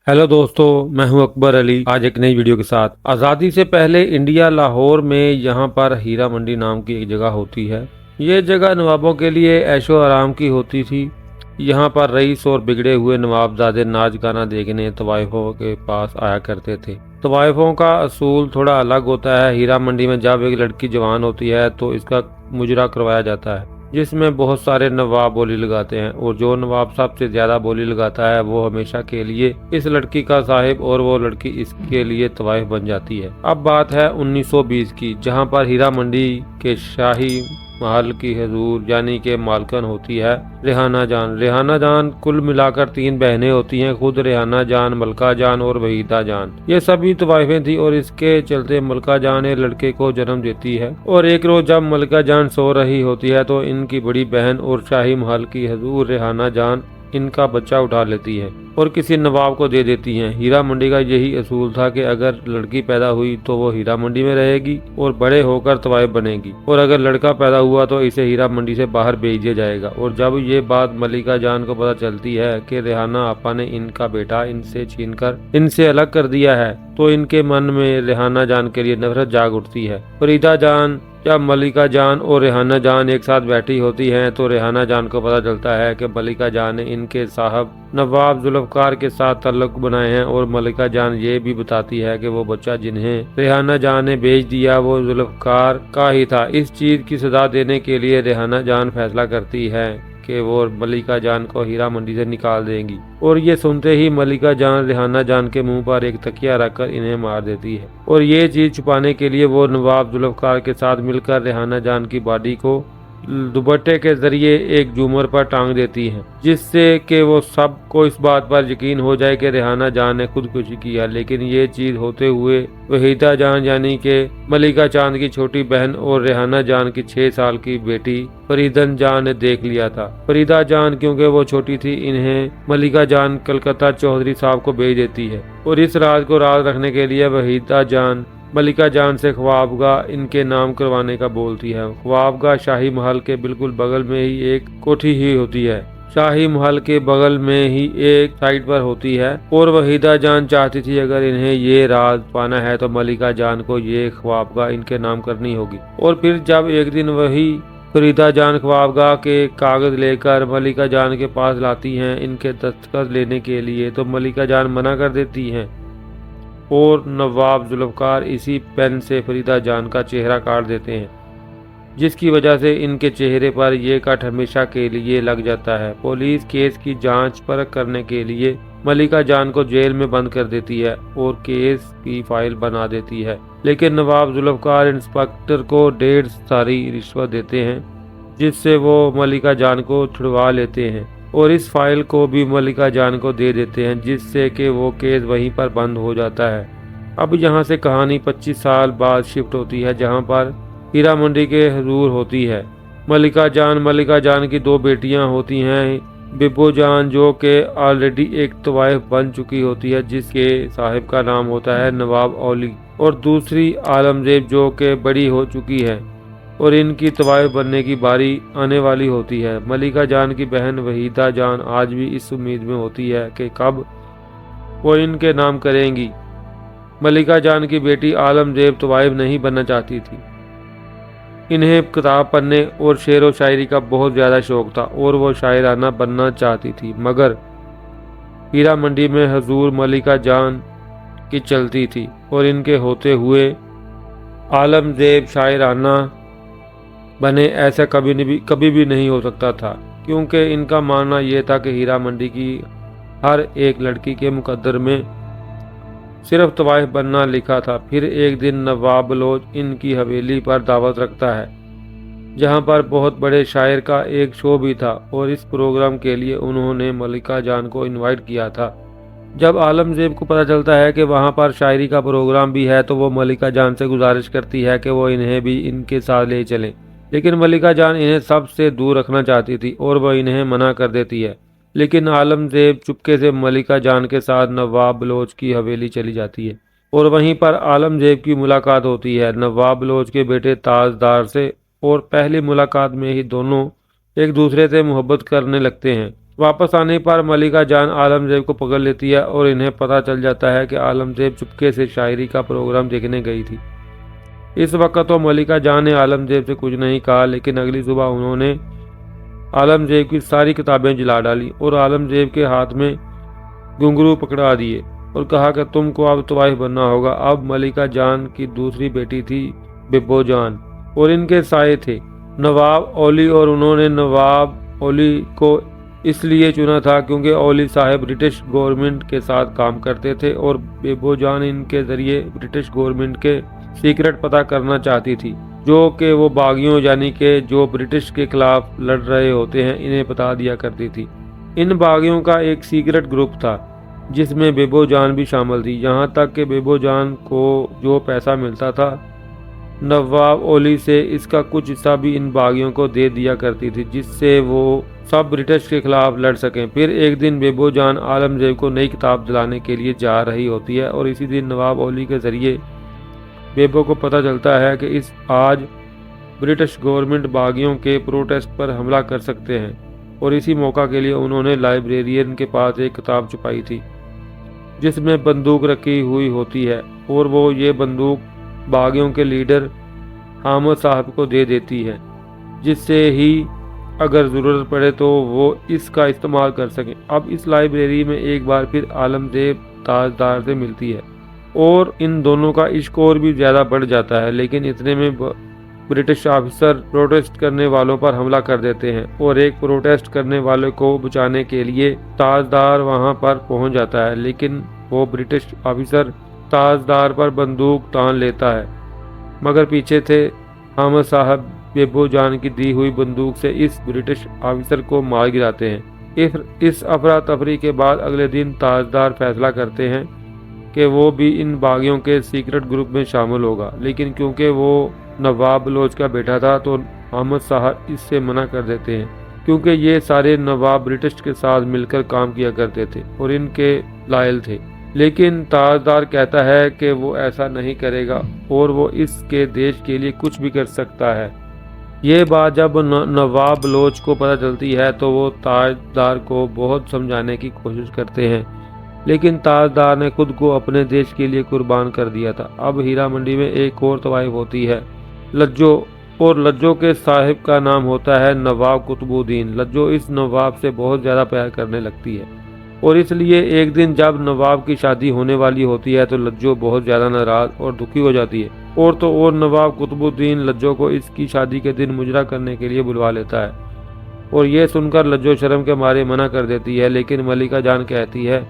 Hello दोस्तों, मैं हूं अकबर अली। आज एक नई वीडियो के साथ। आज़ादी से पहले इंडिया लाहौर में यहाँ पर हीरा मंडी नाम की एक जगह होती है। ये जगह नवाबों के लिए ऐशो आराम की होती थी। यहाँ पर रईस और बिगड़े हुए नवाबजादे नाच गाना देखने तवाइफों के पास आया करते थे। तवाइफों का असूल थोड़ा अलग होता है। हीरा मंडी में जब एक लड़की जवान होती है तो इसका मुजरा करवाया जाता है, जिसमें बहुत सारे नवाब बोली लगाते हैं और जो नवाब सबसे ज्यादा बोली लगाता है वो हमेशा के लिए इस लड़की का साहिब और वो लड़की इसके लिए तवाइफ बन जाती है। अब बात है 1920 की, जहां पर हीरा मंडी के शाही महल की हजूर यानी के मालकन होती है रेहाना जान। रेहाना जान कुल मिलाकर 3 बहनें होती हैं, खुद रेहाना जान, मलका जान और वहीदा जान। ये सभी तवाइफें थी और इसके चलते मलका जान एक लड़के को जन्म देती है। और एक रोज जब मलका जान सो रही होती है तो इनकी बड़ी बहन और शाही महल की हजूर रेहाना जान इनका बच्चा उठा लेती है और किसी नवाब को दे देती हैं। हीरा मंडी का यही असूल था कि अगर लड़की पैदा हुई तो वो हीरा मंडी में रहेगी और बड़े होकर तवाइफ बनेगी, और अगर लड़का पैदा हुआ तो इसे हीरा मंडी से बाहर भेज दिया जाएगा। और जब ये बात मलिका जान को पता चलती है कि रेहाना आपा ने इनका बेटा इनसे छीनकर इनसे अलग कर दिया है तो इनके मन में रेहाना जान के लिए नफरत जाग उठती है। फरीदा जान जब मलिका जान और रेहाना जान एक साथ बैठी होती हैं तो रेहाना जान को पता चलता है कि मलिका जान ने इनके साहब नवाब जुल्फकार के साथ ताल्लुक बनाए हैं, और मलिका जान ये भी बताती है कि वो बच्चा जिन्हें रेहाना जान ने भेज दिया वो जुल्फकार का ही था। इस चीज की सजा देने के लिए रेहाना जान फैसला करती है कि वो मलिका जान को हीरा मंडी से निकाल देंगी, और ये सुनते ही मलिका जान रेहाना जान के मुंह पर एक तकिया रखकर इन्हें मार देती है। और ये चीज छुपाने के लिए वो नवाब जुल्फकार के साथ मिलकर रेहाना जान की बॉडी को दुपट्टे के जरिए एक झूमर पर टांग देती हैं, जिससे कि वो सबको इस बात पर यकीन हो जाए कि रेहाना जान ने खुदकुशी किया। लेकिन ये चीज होते हुए वहीदा जान यानी कि मलिका चांद की छोटी बहन और रेहाना जान की 6 साल की बेटी फरीदन जान ने देख लिया था। फरीदा जान क्योंकि वो छोटी थी, इन्हें मलिका जान कलकत्ता चौधरी साहब को भेज देती है, और इस राज को राज रखने के लिए वहीदा जान मलिका जान से ख्वाबगाह इनके नाम करवाने का बोलती है। ख्वाबगाह शाही महल के बिल्कुल बगल में ही एक कोठी ही होती है। शाही महल के बगल में ही एक साइड पर होती है, और वहीदा जान चाहती थी अगर इन्हें ये राज पाना है तो मलिका जान को ये ख्वाबगाह इनके नाम करनी होगी। और फिर जब एक दिन वही फरीदा जान ख्वाबगाह के कागज लेकर मलिका जान के पास लाती हैं इनके दस्तखत लेने के लिए, तो मलिका जान मना कर देती हैं और नवाब जुल्फकार इसी पेन से फरीदा जान का चेहरा काट देते हैं, जिसकी वजह से इनके चेहरे पर यह कट हमेशा के लिए लग जाता है। पुलिस केस की जांच परख करने के लिए मलिका जान को जेल में बंद कर देती है और केस की फाइल बना देती है। लेकिन नवाब जुल्फकार इंस्पेक्टर को 1.5 सारी रिश्वत देते हैं, जिससे वो मलिका जान को छुड़वा लेते हैं और इस फाइल को भी मलिका जान को दे देते हैं, जिससे कि वो केस वहीं पर बंद हो जाता है। अब यहाँ से कहानी 25 साल बाद शिफ्ट होती है, जहाँ पर हीरा मंडी के हजूर होती है मलिका जान की 2 बेटियां होती हैं, बिब्बो जान जो कि ऑलरेडी एक तवाइफ बन चुकी होती है जिसके साहिब का नाम होता है नवाब औली, और दूसरी आलमजेब जो कि बड़ी हो चुकी है और इनकी तवाइफ बनने की बारी आने वाली होती है। मलिका जान की बहन वहीदा जान आज भी इस उम्मीद में होती है कि कब वो इनके नाम करेंगी। मलिका जान की बेटी आलमजेब तवाइफ नहीं बनना चाहती थी। इन्हें किताब पढ़ने और शेर व शायरी का बहुत ज़्यादा शौक था और वो शायराना बनना चाहती थी, मगर हीरा मंडी में हजूर मलिका जान की चलती थी और इनके होते हुए आलमजेब शायराना बने ऐसा कभी भी नहीं हो सकता था, क्योंकि इनका मानना यह था कि हीरा मंडी की हर एक लड़की के मुकद्दर में सिर्फ तवाइफ बनना लिखा था। फिर एक दिन नवाब बलोच इनकी हवेली पर दावत रखता है, जहां पर बहुत बड़े शायर का एक शो भी था, और इस प्रोग्राम के लिए उन्होंने मलिका जान को इनवाइट किया था। जब आलमजेब को पता चलता है कि वहां पर शायरी का प्रोग्राम भी है तो वो मलिका जान से गुजारिश करती है कि वो इन्हें भी इनके साथ ले चलें, लेकिन मलिका जान इन्हें सबसे दूर रखना चाहती थी और वह इन्हें मना कर देती है। लेकिन आलमजेब चुपके से मलिका जान के साथ नवाब बलोच की हवेली चली जाती है और वहीं पर आलमजेब की मुलाकात होती है नवाब बलोच के बेटे ताजदार से, और पहली मुलाकात में ही दोनों एक दूसरे से मोहब्बत करने लगते हैं। वापस आने पर मलिका जान आलमजेब को पकड़ लेती है और इन्हें पता चल जाता है कि आलमजेब चुपके से शायरी का प्रोग्राम देखने गई थी। इस वक्त तो मलिका जान ने आलमजेब से कुछ नहीं कहा, लेकिन अगली सुबह उन्होंने आलमजेब की सारी किताबें जला डाली और आलमजेब के हाथ में घुंघरू पकड़ा दिए और कहा कि तुमको अब तवाइफ बनना होगा। अब मलिका जान की दूसरी बेटी थी बिब्बो जान और इनके साए थे नवाब ओली, और उन्होंने नवाब ओली को इसलिए चुना था क्योंकि ओली साहब ब्रिटिश गवर्नमेंट के साथ काम करते थे और बिब्बो जान इनके जरिए ब्रिटिश गवर्नमेंट के सीक्रेट पता करना चाहती थी, जो कि वो बागियों यानी कि जो ब्रिटिश के खिलाफ लड़ रहे होते हैं इन्हें बता दिया करती थी। इन बागियों का एक सीक्रेट ग्रुप था जिसमें बिब्बो जान भी शामिल थी। यहाँ तक कि बिब्बो जान को जो पैसा मिलता था नवाब ओली से, इसका कुछ हिस्सा भी इन बागियों को दे दिया करती थी जिससे वो सब ब्रिटिश के खिलाफ लड़ सकें। फिर एक दिन बिब्बो जान आलमजेब को नई किताब दिलाने के लिए जा रही होती है और इसी दिन नवाब ओली के जरिए बिब्बो को पता चलता है कि आज ब्रिटिश गवर्नमेंट बागियों के प्रोटेस्ट पर हमला कर सकते हैं, और इसी मौका के लिए उन्होंने लाइब्रेरियन के पास एक किताब छुपाई थी जिसमें बंदूक रखी हुई होती है और वो ये बंदूक बागियों के लीडर हामिद साहब को दे देती है, जिससे ही अगर ज़रूरत पड़े तो वो इसका इस्तेमाल कर सकें। अब इस लाइब्रेरी में एक बार फिर आलमजेब ताजदार से मिलती है और इन दोनों का इश्क और भी ज़्यादा बढ़ जाता है, लेकिन इतने में ब्रिटिश ऑफिसर प्रोटेस्ट करने वालों पर हमला कर देते हैं और एक प्रोटेस्ट करने वाले को बचाने के लिए ताजदार वहां पर पहुंच जाता है, लेकिन वो ब्रिटिश ऑफिसर ताजदार पर बंदूक तान लेता है, मगर पीछे थे हामिद साहब बिब्बो जान की दी हुई बंदूक से इस ब्रिटिश ऑफिसर को मार गिराते हैं। इस अफरा तफरी के बाद अगले दिन ताजदार फैसला करते हैं कि वो भी इन बागियों के सीक्रेट ग्रुप में शामिल होगा, लेकिन क्योंकि वो नवाब बलोच का बेटा था तो हामिद साहब इससे मना कर देते हैं, क्योंकि ये सारे नवाब ब्रिटिश के साथ मिलकर काम किया करते थे और इनके लायल थे। लेकिन ताजदार कहता है कि वो ऐसा नहीं करेगा और वो इसके देश के लिए कुछ भी कर सकता है। ये बात जब नवाब बलोच को पता चलती है तो वो ताजदार को बहुत समझाने की कोशिश करते हैं, लेकिन ताजदार ने खुद को अपने देश के लिए कुर्बान कर दिया था। अब हीरा मंडी में एक और तवाइफ होती है लज्जो, और लज्जो के साहिब का नाम होता है नवाब कुतुबुद्दीन। लज्जो इस नवाब से बहुत ज़्यादा प्यार करने लगती है और इसलिए एक दिन जब नवाब की शादी होने वाली होती है तो लज्जो बहुत ज़्यादा नाराज़ और दुखी हो जाती है। और तो और नवाब कुतुबुद्दीन लज्जो को इसकी शादी के दिन मुजरा करने के लिए बुलवा लेता है और यह सुनकर लज्जो शर्म के मारे मना कर देती है, लेकिन मलिका जान कहती है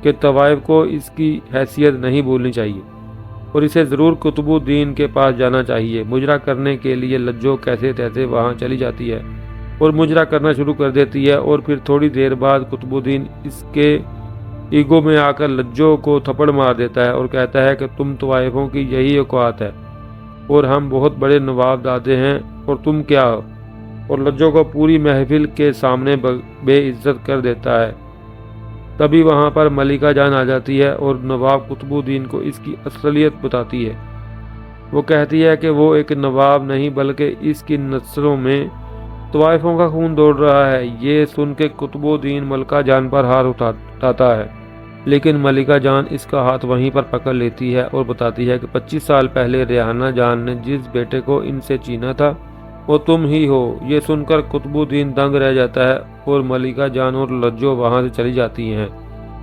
कि तवाइफ को इसकी हैसियत नहीं भूलनी चाहिए और इसे ज़रूर कुतुबुद्दीन के पास जाना चाहिए। मुजरा करने के लिए लज्जो कैसे तैसे वहाँ चली जाती है और मुजरा करना शुरू कर देती है और फिर थोड़ी देर बाद कुतुबुद्दीन इसके ईगो में आकर लज्जो को थप्पड़ मार देता है और कहता है कि तुम तवाइफों की यही औकात है और हम बहुत बड़े नवाब दादे हैं और तुम क्या हो, और लज्जो को पूरी महफिल के सामने बेइज्जत कर देता है। तभी वहां पर मलिका जान आ जाती है और नवाब कुतुबुद्दीन को इसकी असलियत बताती है। वो कहती है कि वो एक नवाब नहीं बल्कि इसकी नस्लों में तवाइफों का खून दौड़ रहा है। ये सुन के कुतुबुद्दीन मलिका जान पर हाथ उठाता है, लेकिन मलिका जान इसका हाथ वहीं पर पकड़ लेती है और बताती है कि 25 साल पहले रेहाना जान ने जिस बेटे को इनसे छीना था वो तुम ही हो। ये सुनकर कुतुबुद्दीन दंग रह जाता है और मलिका जान और लज्जो वहां से चली जाती हैं।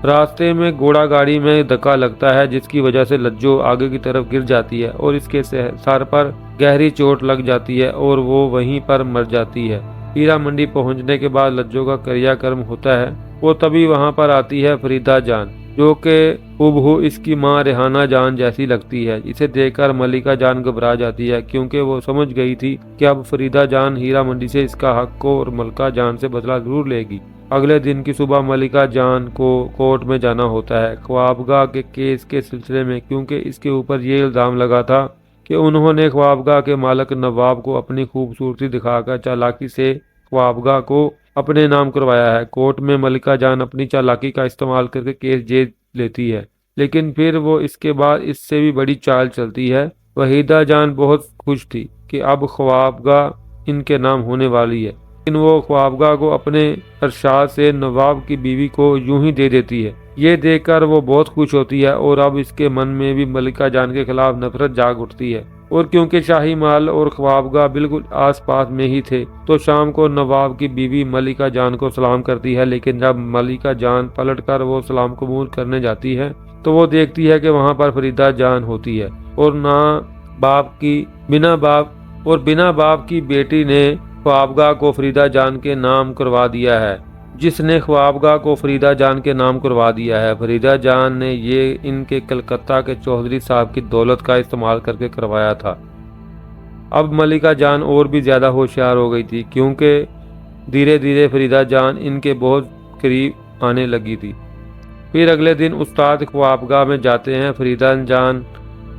रास्ते में घोड़ा गाड़ी में धक्का लगता है जिसकी वजह से लज्जो आगे की तरफ गिर जाती है और इसके सर पर गहरी चोट लग जाती है और वो वहीं पर मर जाती है। हीरा मंडी पहुंचने के बाद लज्जो का क्रियाकर्म होता है। वो तभी वहां पर आती है फरीदा जान, जो कि हुबहू इसकी मां रेहाना जान जैसी लगती है। इसे देखकर मलिका जान घबरा जाती है क्योंकि वो समझ गई थी कि अब फरीदा जान हीरा मंडी से इसका हक को और मलिका जान से बदला जरूर लेगी। अगले दिन की सुबह मलिका जान को कोर्ट में जाना होता है ख्वाबगाह के केस के सिलसिले में, क्योंकि इसके ऊपर ये इल्जाम लगा था कि उन्होंने ख्वाबगाह के मालिक नवाब को अपनी खूबसूरती दिखाकर चालाकी से ख्वाबगाह को अपने नाम करवाया है। कोर्ट में मलिका जान अपनी चालाकी का इस्तेमाल करके केस जीत लेती है, लेकिन फिर वो इसके बाद इससे भी बड़ी चाल चलती है। वहीदा जान बहुत खुश थी कि अब ख्वाबगाह इनके नाम होने वाली है, लेकिन वो ख्वाबगा को अपने अरशाद से नवाब की बीवी को यूं ही दे देती है। ये देखकर वो बहुत खुश होती है और अब इसके मन में भी मलिका जान के खिलाफ नफरत जाग उठती है। और क्योंकि शाही महल और ख्वाबगा बिल्कुल आसपास में ही थे, तो शाम को नवाब की बीवी मलिका जान को सलाम करती है। लेकिन जब मलिका जान पलटकर वो सलाम कबूल करने जाती है तो वो देखती है कि वहाँ पर फरीदा जान होती है और बिना बाप की बेटी ने ख्वाबगा को फरीदा जान के नाम करवा दिया है। जिसने ख्वाबगा को फरीदा जान के नाम करवा दिया है, फरीदा जान ने ये इनके कलकत्ता के चौधरी साहब की दौलत का इस्तेमाल करके करवाया था। अब मलिका जान और भी ज्यादा होशियार हो गई थी, क्योंकि धीरे धीरे फरीदा जान इनके बहुत करीब आने लगी थी। फिर अगले दिन उस्ताद ख्वाबगा में जाते हैं फरीदा जान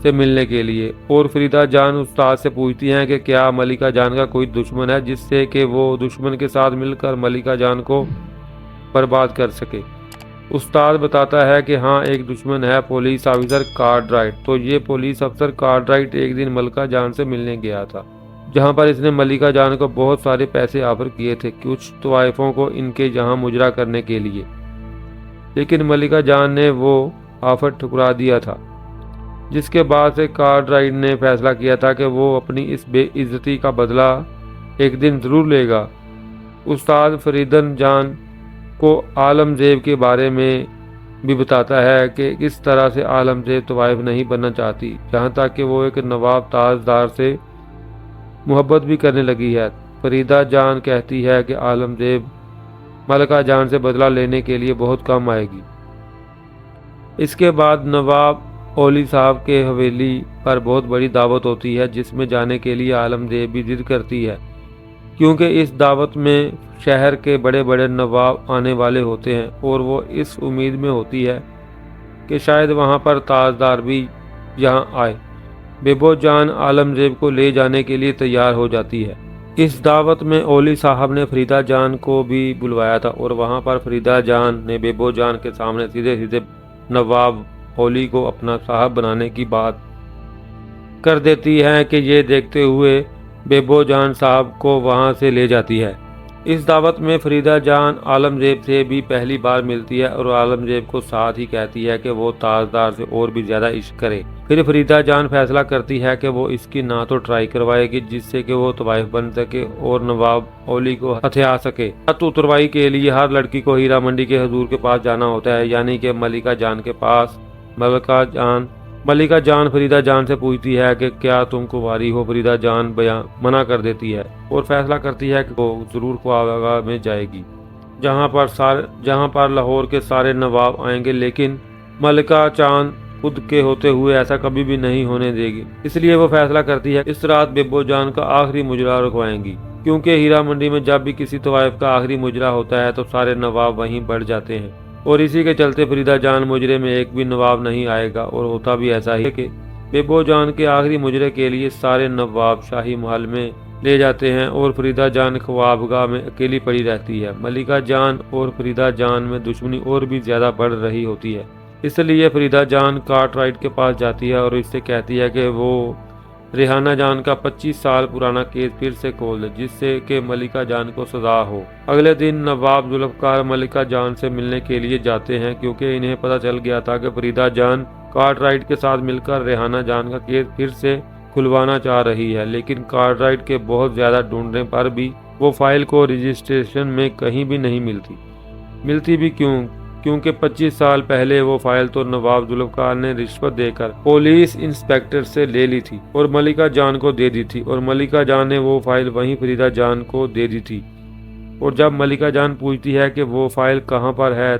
से मिलने के लिए, और फरीदा जान उस्ताद से पूछती हैं कि क्या मलिका जान का कोई दुश्मन है जिससे कि वो दुश्मन के साथ मिलकर मलिका जान को बर्बाद कर सके। उस्ताद बताता है कि हाँ, एक दुश्मन है, पुलिस ऑफिसर कार्टराइट। तो ये पुलिस अफसर कार्टराइट एक दिन मलिका जान से मिलने गया था, जहाँ पर इसने मलिका जान को बहुत सारे पैसे ऑफर किए थे कुछ तवाइफों को इनके यहाँ मुजरा करने के लिए। लेकिन मलिका जान ने वो ऑफर ठुकरा दिया था, जिसके बाद से कार्टराइट ने फैसला किया था कि वो अपनी इस बेइज्जती का बदला एक दिन जरूर लेगा। उस्ताद फरीदन जान को आलमजेब के बारे में भी बताता है कि किस तरह से आलमजेब तवाइफ नहीं बनना चाहती, जहाँ तक कि वो एक नवाब ताजदार से मोहब्बत भी करने लगी है। फरीदा जान कहती है कि आलमजेब मलिका जान से बदला लेने के लिए बहुत कम आएगी। इसके बाद नवाब ओली साहब के हवेली पर बहुत बड़ी दावत होती है, जिसमें जाने के लिए आलमजेब भी जिद करती है, क्योंकि इस दावत में शहर के बड़े बड़े नवाब आने वाले होते हैं और वो इस उम्मीद में होती है कि शायद वहाँ पर ताजदार भी यहाँ आए। बेबो जान आलमजेब को ले जाने के लिए तैयार हो जाती है। इस दावत में ओली साहब ने फरीदा जान को भी बुलवाया था और वहाँ पर फरीदा जान ने बेबो जान के सामने सीधे सीधे नवाब ओली को अपना साहब बनाने की बात कर देती है कि ये देखते हुए बेबो जान साहब को वहां से ले जाती है। इस दावत में फरीदा जान आलमजेब से भी पहली बार मिलती है और आलमजेब को साथ ही कहती है कि वो ताजदार से और भी ज्यादा इश्क करे। फिर फरीदा जान फैसला करती है कि वो इसकी ना तो ट्राई करवाएगी, जिससे कि वो तवाइफ बन सके और नवाब ओली को हथिया सके। हथ उतरवाई के लिए हर लड़की को हीरा मंडी के हजूर के पास जाना होता है, यानी कि मलिका जान के पास। मलिका जान फरीदा जान से पूछती है कि क्या तुम कुंवारी हो। फरीदा जान मना कर देती है और फैसला करती है कि वो जरूर ख्वाबगा में जाएगी, जहां पर लाहौर के सारे नवाब आएंगे। लेकिन मलिका जान खुद के होते हुए ऐसा कभी भी नहीं होने देगी, इसलिए वो फैसला करती है इस रात बेबो जान का आखिरी मुजरा रुकवाएंगी, क्योंकि हीरा मंडी में जब भी किसी तवाइफ का आखिरी मुजरा होता है तो सारे नवाब वहीं बढ़ जाते हैं। और इसी के चलते फरीदा जान मुजरे में एक भी नवाब नहीं आएगा। और होता भी ऐसा ही कि बेबो जान के आखिरी मुजरे के लिए सारे नवाब शाही महल में ले जाते हैं और फरीदा जान ख्वाबगा में अकेली पड़ी रहती है। मलिका जान और फरीदा जान में दुश्मनी और भी ज्यादा बढ़ रही होती है, इसलिए फरीदा जान कार्टराइट के पास जाती है और इससे कहती है कि वो रेहाना जान का 25 साल पुराना केस फिर से खोल दे, जिससे कि मलिका जान को सजा हो। अगले दिन नवाब जुल्फकार मलिका जान से मिलने के लिए जाते हैं, क्योंकि इन्हें पता चल गया था कि फरीदा जान कार्टराइट के साथ मिलकर रेहाना जान का केस फिर से खुलवाना चाह रही है। लेकिन कार्टराइट के बहुत ज्यादा ढूंढने पर भी वो फाइल को रजिस्ट्रेशन में कहीं भी नहीं मिलती भी क्योंकि 25 साल पहले वो फाइल तो नवाब जुल्फकार ने रिश्वत देकर पुलिस इंस्पेक्टर से ले ली थी और मलिका जान को दे दी थी, और मलिका जान ने वो फाइल वहीं फरीदा जान को दे दी थी। और जब मलिका जान पूछती है कि वो फाइल कहाँ पर है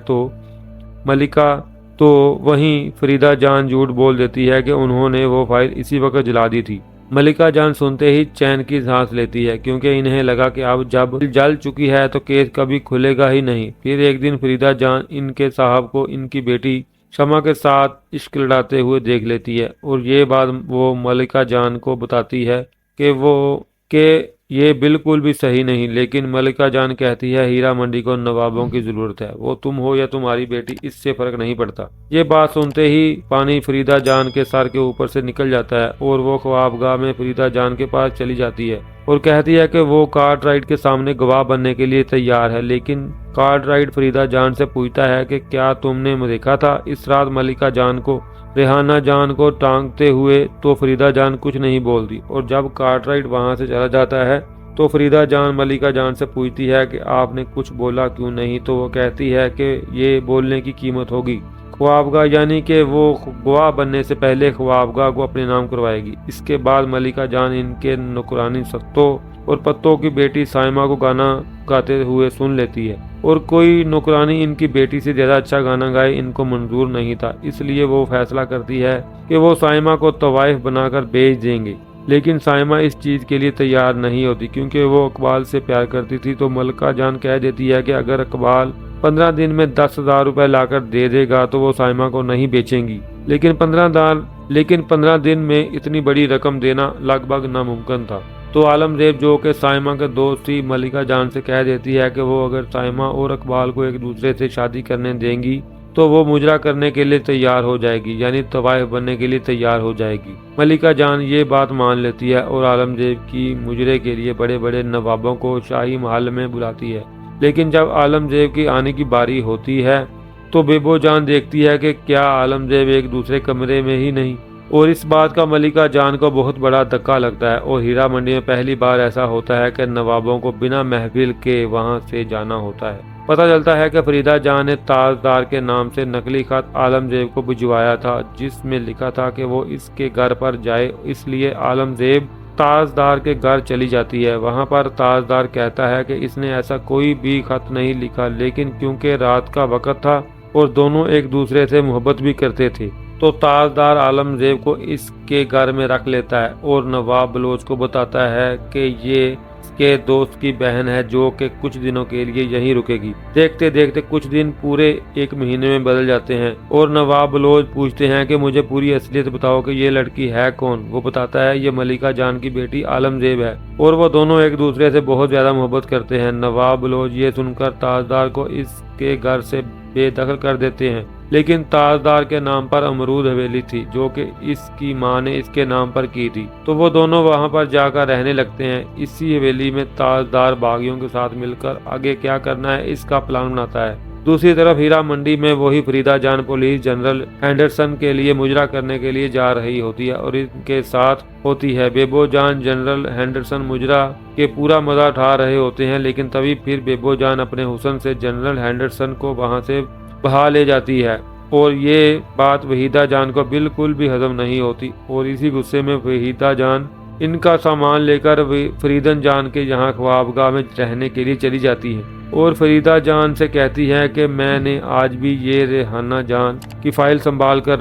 तो वहीं फरीदा जान झूठ बोल देती है कि उन्होंने वो फाइल इसी वक्त जला दी थी। मलिका जान सुनते ही चैन की सांस लेती है, क्योंकि इन्हें लगा कि अब जब जल चुकी है तो केस कभी खुलेगा ही नहीं। फिर एक दिन फरीदा जान इनके साहब को इनकी बेटी शमा के साथ इश्क लड़ाते हुए देख लेती है, और ये बात वो मलिका जान को बताती है कि ये बिल्कुल भी सही नहीं। लेकिन मलिका जान कहती है हीरा मंडी को नवाबों की जरूरत है, वो तुम हो या तुम्हारी बेटी, इससे फर्क नहीं पड़ता। ये बात सुनते ही पानी फरीदा जान के सर के ऊपर से निकल जाता है और वो ख्वाबगाह में फरीदा जान के पास चली जाती है और कहती है कि वो कार्टराइट के सामने गवाह बनने के लिए तैयार है। लेकिन कार्टराइट फरीदा जान से पूछता है कि क्या तुमने देखा था इस रात मलिका जान को रेहाना जान को टांगते हुए, तो फरीदा जान कुछ नहीं बोलती। और जब कार्टराइट वहां से चला जाता है तो फरीदा जान मलिका जान से पूछती है कि आपने कुछ बोला क्यों नहीं, तो वो कहती है कि ये बोलने की कीमत होगी। ख्वाबगाह यानी कि वो गवाह बनने से पहले ख्वाबगाह को अपने नाम करवाएगी। इसके बाद मलिका जान इनके नुकरानी सत्तो और पत्तों की बेटी साइमा को गाना गाते हुए सुन लेती है, और कोई नुकरानी इनकी बेटी से ज्यादा अच्छा गाना गाए इनको मंजूर नहीं था। इसलिए वो फैसला करती है कि वो साइमा को तवाइफ बनाकर बेच देंगे। लेकिन साइमा इस चीज के लिए तैयार नहीं होती क्योंकि वो इकबाल से प्यार करती थी। तो मलिका जान कह देती है कि अगर इकबाल 15 दिन में 10,000 रुपए लाकर दे देगा तो वो साइमा को नहीं बेचेंगी। लेकिन 15 दिन में इतनी बड़ी रकम देना लगभग नामुमकिन था। तो आलमजेब जो कि साइमा के दोस्त थी, मलिका जान से कह देती है कि वो अगर साइमा और इकबाल को एक दूसरे से शादी करने देंगी तो वो मुजरा करने के लिए तैयार हो जाएगी, यानी तवाइफ बनने के लिए तैयार हो जाएगी। मलिका जान ये बात मान लेती है और आलमजेब की मुजरे के लिए बड़े बड़े नवाबों को शाही महल में बुलाती है। लेकिन जब आलमजेब की आने की बारी होती है तो बेबो जान देखती है कि क्या आलमजेब एक दूसरे कमरे में ही नहीं, और इस बात का मलिका जान को बहुत बड़ा धक्का लगता है। और हीरा मंडी में पहली बार ऐसा होता है कि नवाबों को बिना महफिल के वहां से जाना होता है। पता चलता है कि फरीदा जान ने ताजदार के नाम से नकली खत आलमजेब को भिजवाया था, जिसमें लिखा था कि वो इसके घर पर जाए। इसलिए आलमजेब ताजदार के घर चली जाती है। वहां पर ताजदार कहता है कि इसने ऐसा कोई भी खत नहीं लिखा, लेकिन क्योंकि रात का वक्त था और दोनों एक दूसरे से मोहब्बत भी करते थे तो ताजदार आलमजेब को इसके घर में रख लेता है और नवाब बलोच को बताता है कि ये इसके दोस्त की बहन है जो कि कुछ दिनों के लिए यहीं रुकेगी। देखते देखते कुछ दिन पूरे 1 महीने में बदल जाते हैं और नवाब बलोच पूछते हैं कि मुझे पूरी असलियत बताओ कि ये लड़की है कौन। वो बताता है ये मलिका जान की बेटी आलमजेब है और वो दोनों एक दूसरे से बहुत ज्यादा मोहब्बत करते हैं। नवाब बलोच ये सुनकर ताजदार को इसके घर से बेदखल कर देते हैं, लेकिन ताजदार के नाम पर अमरूद हवेली थी जो कि इसकी मां ने इसके नाम पर की थी। तो वो दोनों वहां पर जाकर रहने लगते हैं। इसी हवेली में ताजदार बागियों के साथ मिलकर आगे क्या करना है इसका प्लान बनाता है। दूसरी तरफ हीरा मंडी में वही फरीदा जान पुलिस जनरल हैंडरसन के लिए मुजरा करने के लिए जा रही होती है और इनके साथ होती है बेबो जान। जनरल हैंडरसन मुजरा के पूरा मजा उठा रहे होते हैं, लेकिन तभी फिर बेबो जान अपने हुस्न से जनरल हैंडरसन को वहां से बहा ले जाती है और ये बात वहीदा जान को बिल्कुल भी हजम नहीं होती। और इसी गुस्से में वहीदा जान इनका सामान लेकर फरीदन जान के यहाँ ख्वाबगाह में रहने के लिए चली जाती है और फरीदा जान से कहती है कि मैंने आज भी ये रेहाना जान की फाइल संभाल कर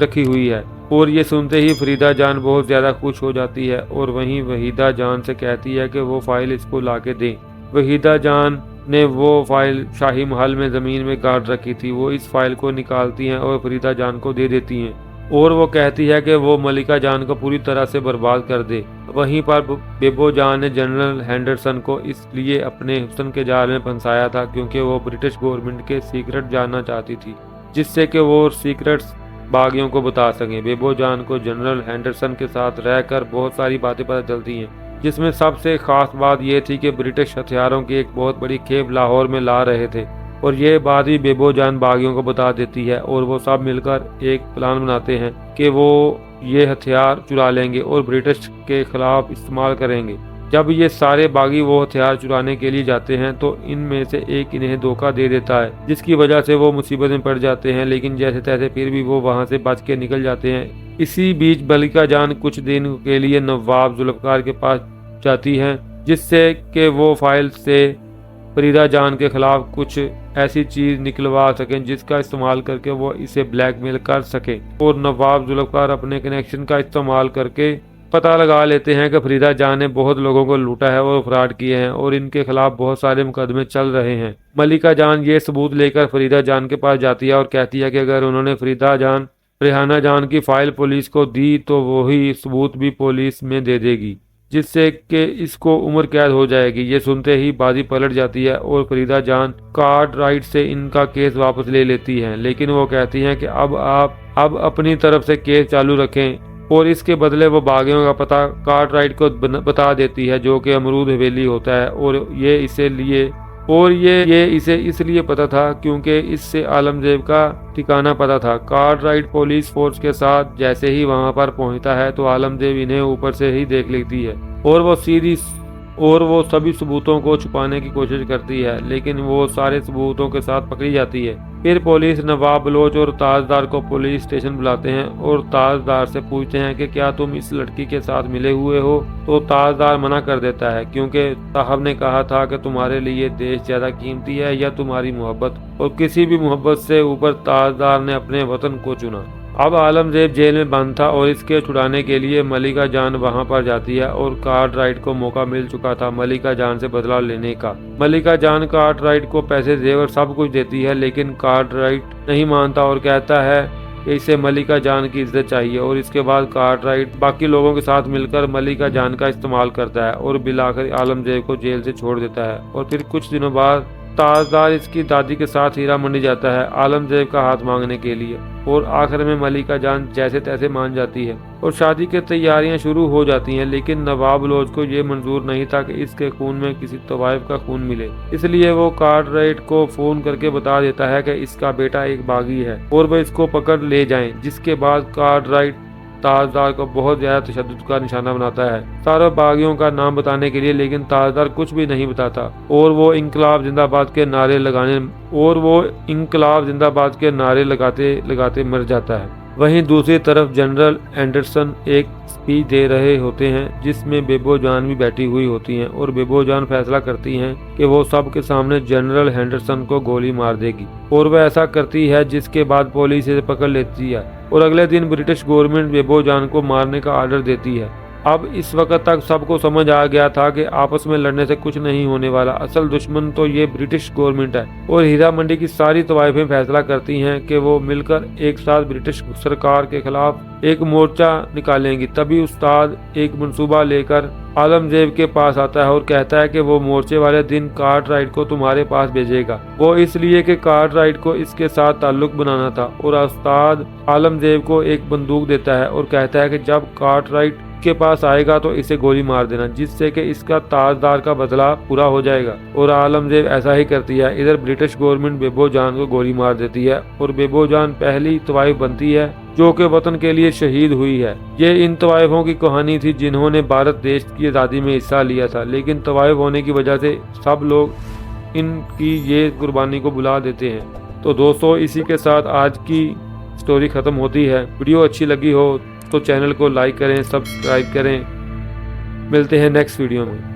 रखी हुई है। और ये सुनते ही फरीदा जान बहुत ज्यादा खुश हो जाती है और वहीं वहीदा जान से कहती है कि वो फाइल इसको लाके दे। वहीदा जान ने वो फाइल शाही महल में जमीन में गाड़ रखी थी। वो इस फाइल को निकालती हैं और फरीदा जान को दे देती हैं और वो कहती है कि वो मलिका जान को पूरी तरह से बर्बाद कर दे। वहीं पर बेबो जान ने जनरल हैंडरसन को इसलिए अपने हुस्न के जाल में फंसाया था क्योंकि वो ब्रिटिश गवर्नमेंट के सीक्रेट जानना चाहती थी, जिससे कि वो सीक्रेट्स बागियों को बता सकें। बेबो जान को जनरल हैंडरसन के साथ रहकर बहुत सारी बातें पता चलती हैं, जिसमें सबसे खास बात यह थी कि ब्रिटिश हथियारों की एक बहुत बड़ी खेप लाहौर में ला रहे थे और ये बात भी बेबो जान बागियों को बता देती है और वो सब मिलकर एक प्लान बनाते हैं कि वो ये हथियार चुरा लेंगे और ब्रिटिश के खिलाफ इस्तेमाल करेंगे। जब ये सारे बागी वो हथियार चुराने के लिए जाते हैं तो इनमें से एक इन्हें धोखा दे देता है, जिसकी वजह से वो मुसीबत में पड़ जाते हैं, लेकिन जैसे तैसे फिर भी वो वहां से बच के निकल जाते हैं। इसी बीच मलिका जान कुछ दिन के लिए नवाब जुल्फकार के पास जाती हैं, जिससे कि वो फाइल से फरीदा जान के खिलाफ कुछ ऐसी चीज निकलवा सकें जिसका इस्तेमाल करके वो इसे ब्लैकमेल कर सके। और नवाब जुल्फकार अपने कनेक्शन का इस्तेमाल करके पता लगा लेते हैं कि फरीदा जान ने बहुत लोगों को लूटा है और फ्रॉड किए हैं और इनके खिलाफ बहुत सारे मुकदमे चल रहे हैं। मलिका जान ये सबूत लेकर फरीदा जान के पास जाती है और कहती है कि अगर उन्होंने फरीदा जान रेहाना जान की फाइल पुलिस को दी तो वही सबूत भी पुलिस में दे देगी, जिससे कि इसको उम्र कैद हो जाएगी। ये सुनते ही बाजी पलट जाती है और फरीदा जान कार्टराइट से इनका केस वापस ले लेती हैं, लेकिन वो कहती हैं कि अब आप अपनी तरफ से केस चालू रखें और इसके बदले वो बागियों का पता कार्टराइट को बता देती है, जो कि अमरूद हवेली होता है। और ये इसे इसलिए पता था क्योंकि इससे आलमगीर का ठिकाना पता था। कार्टराइट पुलिस फोर्स के साथ जैसे ही वहां पर पहुंचता है तो आलमगीर इन्हें ऊपर से ही देख लेती है और वो सभी सबूतों को छुपाने की कोशिश करती है, लेकिन वो सारे सबूतों के साथ पकड़ी जाती है। फिर पुलिस नवाब बलोच और ताजदार को पुलिस स्टेशन बुलाते हैं और ताजदार से पूछते हैं कि क्या तुम इस लड़की के साथ मिले हुए हो। तो ताजदार मना कर देता है क्योंकि साहब ने कहा था कि तुम्हारे लिए देश ज्यादा कीमती है या तुम्हारी मोहब्बत, और किसी भी मोहब्बत से ऊपर ताजदार ने अपने वतन को चुना। अब आलमगीर जेल में बंद था और इसके छुड़ाने के लिए मलिका जान वहां पर जाती है और कार्टराइट को मौका मिल चुका था मलिका जान से बदला लेने का। मलिका जान कार्टराइट को पैसे जेवर सब कुछ देती है, लेकिन कार्टराइट नहीं मानता और कहता है कि इसे मलिका जान की इज्जत चाहिए। और इसके बाद कार्टराइट बाकी लोगों के साथ मिलकर मलिका जान का इस्तेमाल करता है और बिलाखिर आलमगीर को जेल से छोड़ देता है। और फिर कुछ दिनों बाद ताजदार इसकी दादी के साथ हीरा मंडी जाता है आलमगीर का हाथ मांगने के लिए, और आखिर में मलिका जान जैसे तैसे मान जाती है और शादी की तैयारियां शुरू हो जाती हैं। लेकिन नवाब बलोच को ये मंजूर नहीं था कि इसके खून में किसी तवाइफ का खून मिले, इसलिए वो कार्टराइट को फोन करके बता देता है कि इसका बेटा एक बागी है और वह इसको पकड़ ले जाएं। जिसके बाद कार्टराइट ताजदार को बहुत ज्यादा तशद्दुद का निशाना बनाता है सारे बागियों का नाम बताने के लिए, लेकिन ताजदार कुछ भी नहीं बताता और वो इंकलाब जिंदाबाद के नारे लगाते लगाते मर जाता है। वहीं दूसरी तरफ जनरल एंडरसन एक स्पीच दे रहे होते हैं जिसमें बेबो जान भी बैठी हुई होती हैं, और बेबो जान फैसला करती हैं कि वो सब के सामने जनरल हेंडरसन को गोली मार देगी, और वह ऐसा करती है जिसके बाद पुलिस इसे पकड़ लेती है और अगले दिन ब्रिटिश गवर्नमेंट बेबो जान को मारने का ऑर्डर देती है। अब इस वक्त तक सबको समझ आ गया था कि आपस में लड़ने से कुछ नहीं होने वाला, असल दुश्मन तो ये ब्रिटिश गवर्नमेंट है। और हीरा मंडी की सारी तवाइफें फैसला करती हैं कि वो मिलकर एक साथ ब्रिटिश सरकार के खिलाफ एक मोर्चा निकालेंगी। तभी उस्ताद एक मंसूबा लेकर आलमगीर के पास आता है और कहता है कि वो मोर्चे वाले दिन कार्टराइट को तुम्हारे पास भेजेगा, वो इसलिए कि कार्टराइट को इसके साथ ताल्लुक बनाना था। और उस्ताद आलमगीर को एक बंदूक देता है और कहता है कि जब कार्टराइट के पास आएगा तो इसे गोली मार देना, जिससे कि इसका ताजदार का बदला पूरा हो जाएगा। और आलमगीर ऐसा ही करती है। इधर ब्रिटिश गवर्नमेंट बेबो जान को गोली मार देती है और बेबो जान पहली तवाइफ बनती है जो कि वतन के लिए शहीद हुई है। ये इन तवाइफों की कहानी थी जिन्होंने भारत देश की आज़ादी में हिस्सा लिया था, लेकिन तवाइफ होने की वजह से सब लोग इनकी ये कुर्बानी को भुला देते हैं। तो दोस्तों, इसी के साथ आज की स्टोरी खत्म होती है। वीडियो अच्छी लगी हो तो चैनल को लाइक करें, सब्सक्राइब करें। मिलते हैं नेक्स्ट वीडियो में।